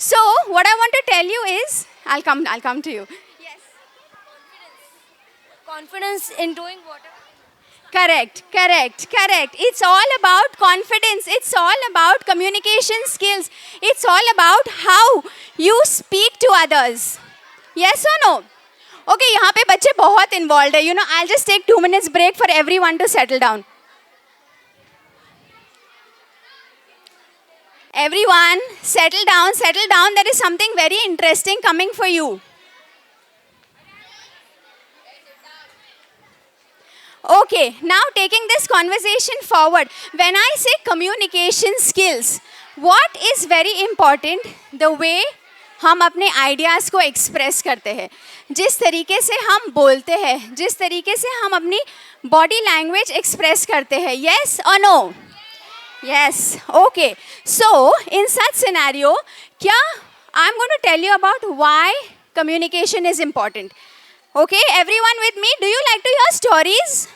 So what I want to tell you is, I'll come to you. Confidence in doing whatever. Correct. It's all about confidence. It's all about communication skills. It's all about how you speak to others. Yes or no? Okay, यहाँ पे बच्चे बहुत involved है. I'll just take 2 minutes break for everyone to settle down. Everyone, settle down. There is something very interesting coming for you. Okay, now taking this conversation forward, when I say communication skills, what is very important? The way हम अपने ideas को express करते हैं, जिस तरीके से हम बोलते हैं, जिस तरीके से हम अपनी बॉडी लैंग्वेज एक्सप्रेस करते हैं. येस और no? Yes. Okay. So, in such scenario, I'm going to tell you about why communication is important. Okay, everyone with me? Do you like to hear stories?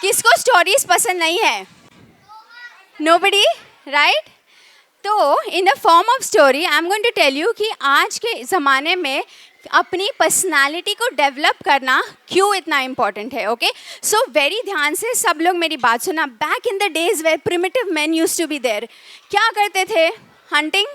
किसको stories पसंद नहीं है? Nobody, right? तो in the form of story, I'm going to tell you कि आज के ज़माने में अपनी पर्सनालिटी को डेवलप करना क्यों इतना इम्पॉर्टेंट है. ओके, सो वेरी ध्यान से सब लोग मेरी बात सुना. Back in the days where primitive man use to be there, क्या करते थे? Hunting.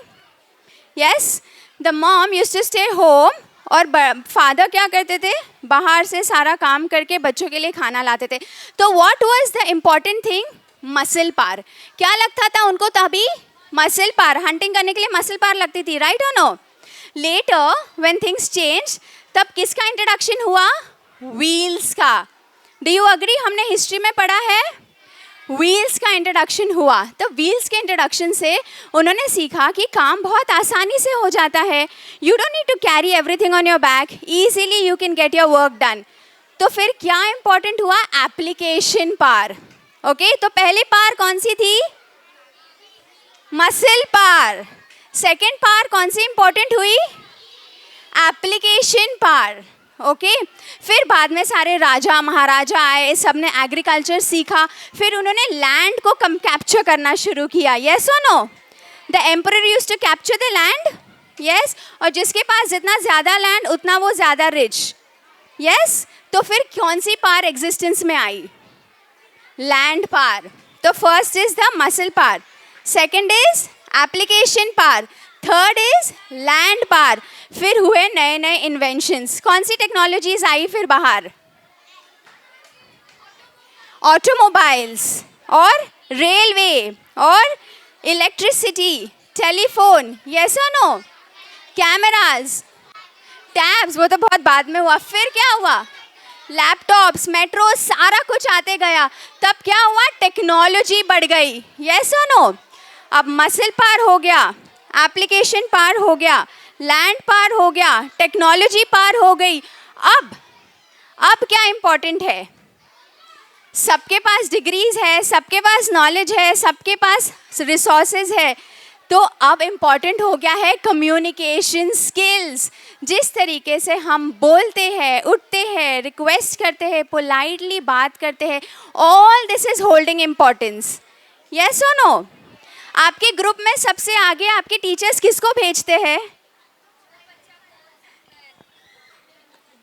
Yes, the mom use to stay home और फादर क्या करते थे? बाहर से सारा काम करके बच्चों के लिए खाना लाते थे. तो what was the important thing? Muscle power. क्या लगता था उनको तभी? मसल पार. हंटिंग करने के लिए मसल पार लगती थी, राइट और no? Later when things change, तब किसका इंट्रोडक्शन हुआ? व्हील्स का. Do you agree? हमने हिस्ट्री में पढ़ा है व्हील्स का इंट्रोडक्शन हुआ. तो व्हील्स के इंट्रोडक्शन से उन्होंने सीखा कि काम बहुत आसानी से हो जाता है. You don't need to carry everything on your back, easily you can get your work done. तो फिर क्या इंपॉर्टेंट हुआ? एप्लीकेशन पार. ओके, तो पहली पार कौन सी थी? Muscle power. सेकेंड पार कौन सी इंपॉर्टेंट हुई? एप्लीकेशन पार. ओके, फिर बाद में सारे राजा महाराजा आए, सब ने एग्रीकल्चर सीखा, फिर उन्होंने लैंड को कैप्चर करना शुरू किया. यस और no? The emperor used to capture the land. Yes, और जिसके पास जितना ज़्यादा लैंड उतना वो ज़्यादा रिच. यस, तो फिर कौन सी पार एग्जिस्टेंस में आई? Land power. तो first is the muscle power, second is application power, third is land power. फिर हुए नए नए इन्वेंशंस. कौन सी टेक्नोलॉजीज आई फिर बाहर? ऑटोमोबाइल्स और रेलवे और इलेक्ट्रिसिटी, टेलीफोन. यस और नो? कैमराज, टैब्स, वो तो बहुत बाद में हुआ. फिर क्या हुआ? लैपटॉप्स, मेट्रो, सारा कुछ आते गया. तब क्या हुआ? टेक्नोलॉजी बढ़ गई. यस और नो? अब मसल पार हो गया, एप्लीकेशन पार हो गया, लैंड पार हो गया, टेक्नोलॉजी पार हो गई. अब क्या इंपॉर्टेंट है? सबके पास डिग्रीज है, सबके पास नॉलेज है, सबके पास रिसोर्सेज है. तो अब इम्पॉर्टेंट हो गया है कम्युनिकेशन स्किल्स. जिस तरीके से हम बोलते हैं, उठते हैं, रिक्वेस्ट करते हैं, पोलाइटली बात करते हैं, all this is holding importance. Yes और नो? आपके ग्रुप में सबसे आगे आपके टीचर्स किसको भेजते हैं?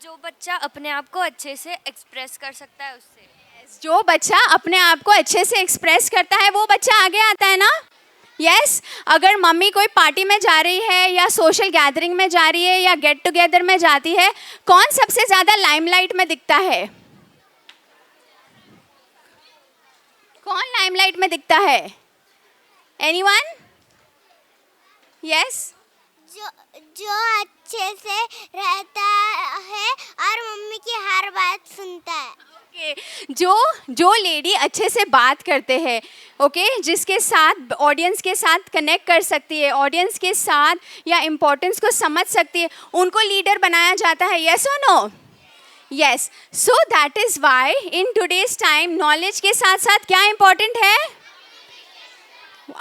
जो बच्चा अपने आप को अच्छे से एक्सप्रेस कर सकता है उससे. जो बच्चा अपने आप को अच्छे से एक्सप्रेस करता है वो बच्चा आगे आता है ना. यस, अगर मम्मी कोई पार्टी में जा रही है या सोशल गैदरिंग में जा रही है या गेट टुगेदर में जाती है, कौन सबसे ज़्यादा लाइमलाइट में दिखता है? कौन लाइमलाइट में दिखता है? एनीवन? यस, जो अच्छे से रहता है और मम्मी की हर बात सुनता है. जो लेडी अच्छे से बात करते हैं, ओके, जिसके साथ ऑडियंस के साथ कनेक्ट कर सकती है, ऑडियंस के साथ या इम्पोर्टेंस को समझ सकती है, उनको लीडर बनाया जाता है. यस और no? Yes. So that is why in today's time knowledge के साथ साथ क्या इम्पोर्टेंट है?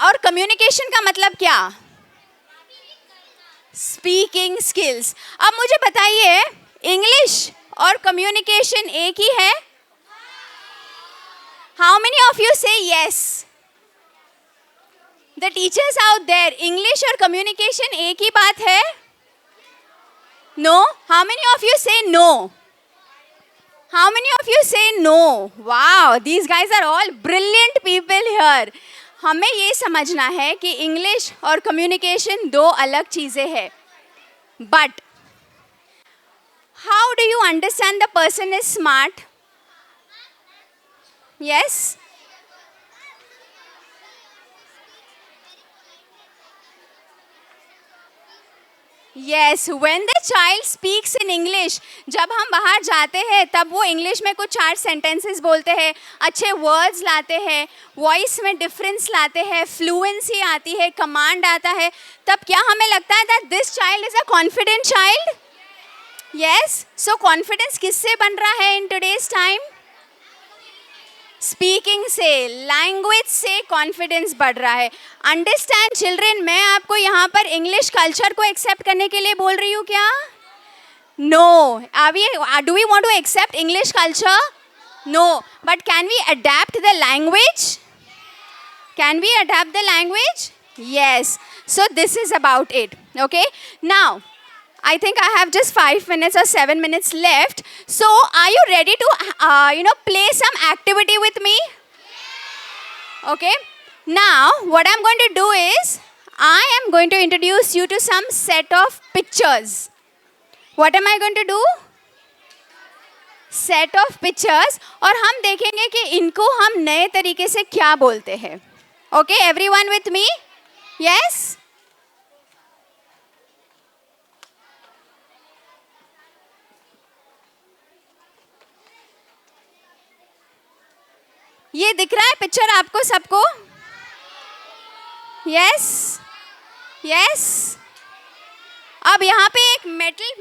और कम्युनिकेशन का मतलब क्या? Speaking skills. अब मुझे बताइए, इंग्लिश और कम्युनिकेशन एक ही है? How many of you say yes? The teachers out there, English और कम्युनिकेशन एक ही बात है? No? How many of you say no? How many of you say no? Wow, these guys are all brilliant people here. हमें ये समझना है कि इंग्लिश और कम्युनिकेशन दो अलग चीज़ें हैं. But how do you understand the person is smart? Yes? Yes, when the child speaks in English, जब हम बाहर जाते हैं तब वो इंग्लिश में कुछ 4 सेंटेंसेस बोलते हैं, अच्छे वर्ड्स लाते हैं, वॉइस में डिफरेंस लाते हैं, फ्लुएंसी आती है, कमांड आता है, तब क्या हमें लगता है that this child is a confident child? Yes? So confidence किससे बन रहा है in today's time? स्पीकिंग से, लैंग्वेज से कॉन्फिडेंस बढ़ रहा है. अंडरस्टैंड चिल्ड्रेन, मैं आपको यहाँ पर इंग्लिश कल्चर को एक्सेप्ट करने के लिए बोल रही हूँ क्या? No. Do we want to accept English culture? No. But can we adapt the language? Can we adapt the language? Yes. So this is about it. Okay, now I think I have just 5 minutes or 7 minutes left. So, are you ready to, play some activity with me? Okay. Now, what I'm going to do is, I am going to introduce you to some set of pictures. What am I going to do? Set of pictures. और हम देखेंगे कि इनको हम नए तरीके से क्या बोलते हैं. Okay, everyone with me? Yes? ये दिख रहा है पिक्चर आपको सबको? Yes, yes. अब यहाँ पे एक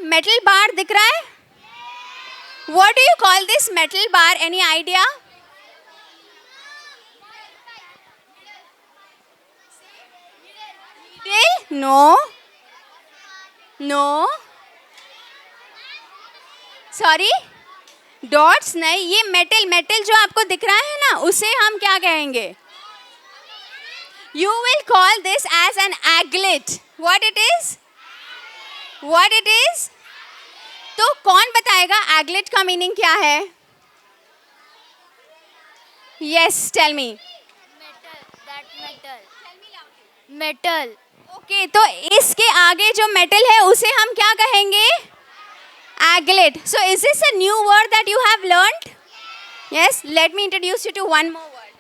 मेटल बार दिख रहा है. What do you call this metal bar? Any idea? No, no, sorry, dots नहीं. ये मेटल जो आपको दिख रहा है ना, उसे हम क्या कहेंगे? You will call this as an aglet. What it is? What it is? तो कौन बताएगा एगलेट का मीनिंग क्या है? Yes, tell me. Metal. Okay, तो इसके आगे जो मेटल है उसे हम क्या कहेंगे? Aglet. So is this a new word that you have learned? Yes. Let me introduce you to one more word.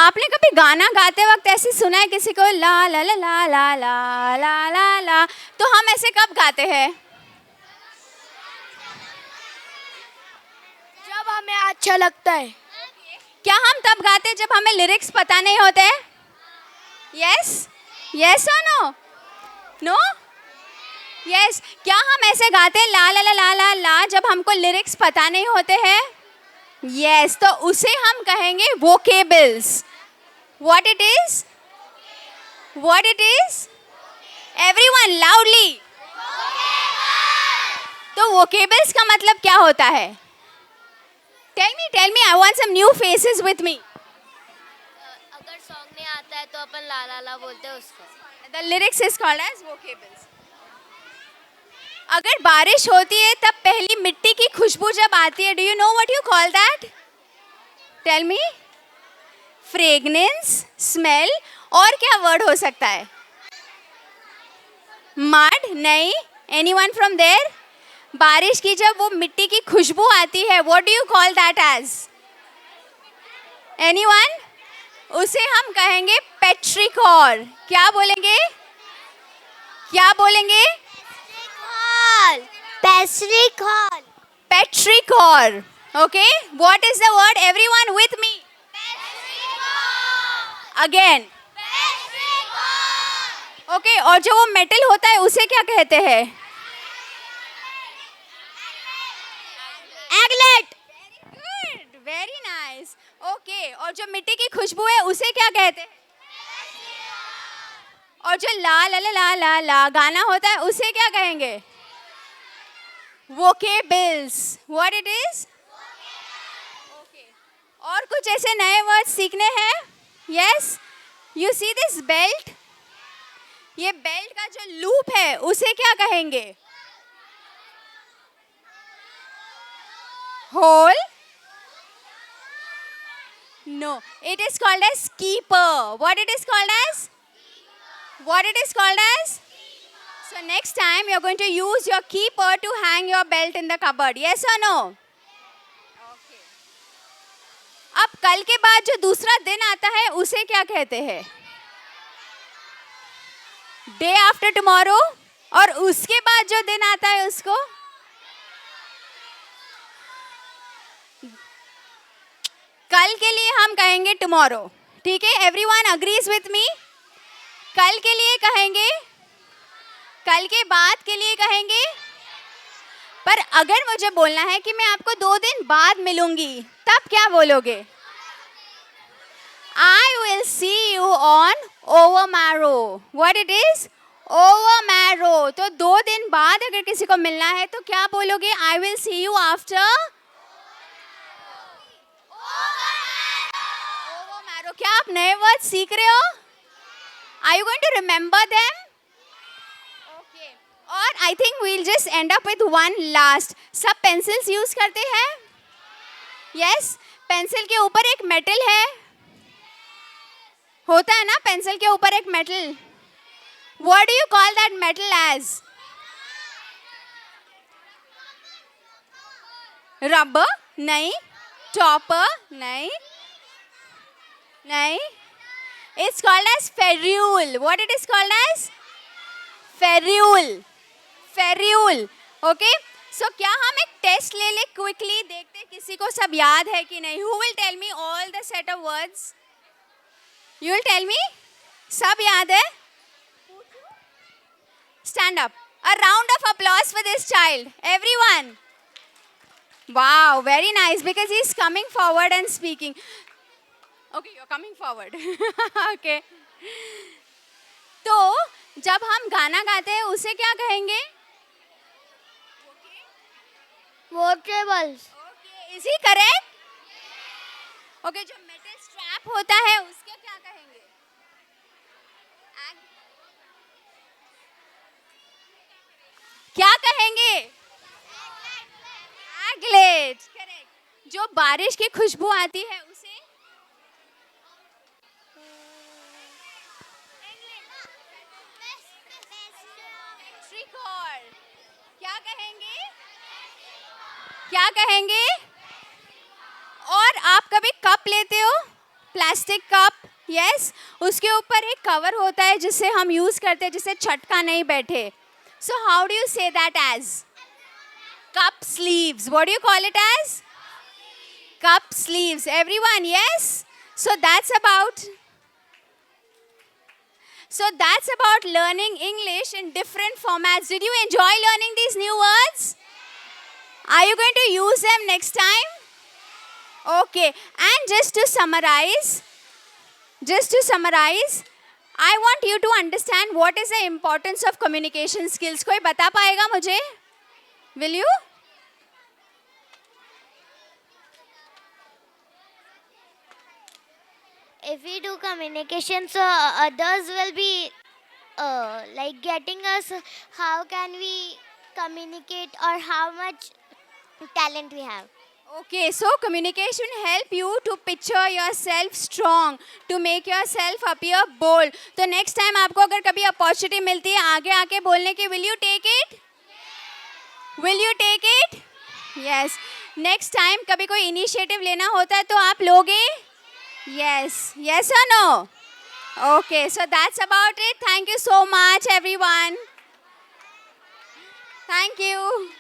आपने कभी गाना गाते वक्त ऐसे सुना है किसी को ला ला ला ला ला ला ला ला ला? तो हम ऐसे कब गाते हैं? जब हमें अच्छा लगता है. क्या हम तब गाते हैं जब हमें लिरिक्स पता नहीं होते? यस, यस और नो? नो? यस. क्या हम ऐसे गाते हैं ला ला ला ला ला ला जब हमको लिरिक्स पता नहीं होते हैं? यस. तो उसे हम कहेंगे vocables. What it is? What it is? Everyone loudly. तो वोकेबल्स का मतलब क्या होता है? Tell me, I want some new faces with me. अगर सॉन्ग नहीं आता है तो अपन ला ला ला बोलते हैं उसको. The lyrics is called as vocables. अगर बारिश होती है तब पहली मिट्टी की खुशबू जब आती है, do you know what you call that? Tell me. Fragrance, smell, और क्या word हो सकता है? Mud? नहीं. Anyone from there? बारिश की जब वो मिट्टी की खुशबू आती है, what do you call that as? Anyone? उसे हम कहेंगे पेट्रिकॉर. क्या बोलेंगे? क्या बोलेंगे? पेट्रिकॉर. पेट्रिकॉर. Okay? What is the word? Everyone with me? Again. Okay. और जो वो मेटल होता है उसे क्या कहते हैं? Aglet. Good, very nice. Okay, और जो मिट्टी की खुशबू है उसे क्या कहते हैं? और जो ला ला ला ला ला ला गाना होता है उसे क्या कहेंगे? vocables. What it is? Okay. और कुछ ऐसे नए वर्ड सीखने हैं? Yes. You see this belt? ये बेल्ट का जो लूप है उसे क्या कहेंगे? Hole? No. It is called as keeper. What it is called as? What it is called as? So next time you are going to use your keeper to hang your belt in the cupboard. Yes or no? Okay. अब कल के बाद जो दूसरा दिन आता है उसे क्या कहते हैं? Day after tomorrow. और उसके बाद जो दिन आता है उसको कल के लिए हम कहेंगे tomorrow. ठीक है? Everyone agrees with me? कल के लिए कहेंगे, कल के बाद के लिए कहेंगे. पर अगर मुझे बोलना है कि मैं आपको 2 दिन बाद मिलूंगी, तब क्या बोलोगे? I will see you on Overmarrow. What it is? Overmarrow. तो 2 दिन बाद अगर किसी को मिलना है तो क्या बोलोगे? I will see you after Overmarrow. क्या आप नए वर्ड सीख रहे हो? Are you going to remember them? Okay. और I think we'll just end up with one last. सब पेंसिल्स यूज करते हैं? Yes. पेंसिल के ऊपर एक मेटल है. होता है ना पेंसिल के ऊपर एक metal. What do you call that metal as? Rubber? नहीं. Topper? नहीं. नहीं. It's called as ferrule. What it is called as? Ferrule. Ferrule. Okay? So क्या हम एक टेस्ट ले ले quickly देखते किसी को सब याद है कि नहीं? Who will tell me all the set of words? You will tell me? सब याद है? Stand up. A round of applause for this child. Everyone. Wow, very nice because he's coming forward and speaking. Okay, you're coming forward. Okay. तो जब हम गाना गाते हैं उसे क्या कहेंगे? Vocables. Okay, is he correct? Okay, जो metal strap होता है उसके क्या कहेंगे? क्या कहेंगे? Aglet. Correct. जो बारिश की खुशबू आती है उसे पेट्रिकॉल. क्या कहेंगे? क्या कहेंगे? और आप कभी कप लेते हो? Plastic cup. यस. उसके ऊपर एक कवर होता है जिसे हम यूज करते हैं जिससे छटका नहीं बैठे. So how do you say that as? Cup sleeves. What do you call it as? Cup sleeves. Everyone, yes? So that's about learning English in different formats. Did you enjoy learning these new words? Are you going to use them next time? Okay. And just to summarize, I want you to understand what is the importance of communication skills. कोई बता पाएगा मुझे? Will you? If we do communication, so others will be like getting us how can we communicate or how much talent we have. Okay, so communication help you to picture yourself strong, to make yourself appear bold. तो next time आपको अगर कभी opportunity मिलती है आगे आके बोलने की, will you take it? Will you take it? Yes. Next time कभी कोई initiative लेना होता है तो आप लोगे? Yes. Yes or no? Okay, so that's about it. Thank you so much, everyone. Thank you.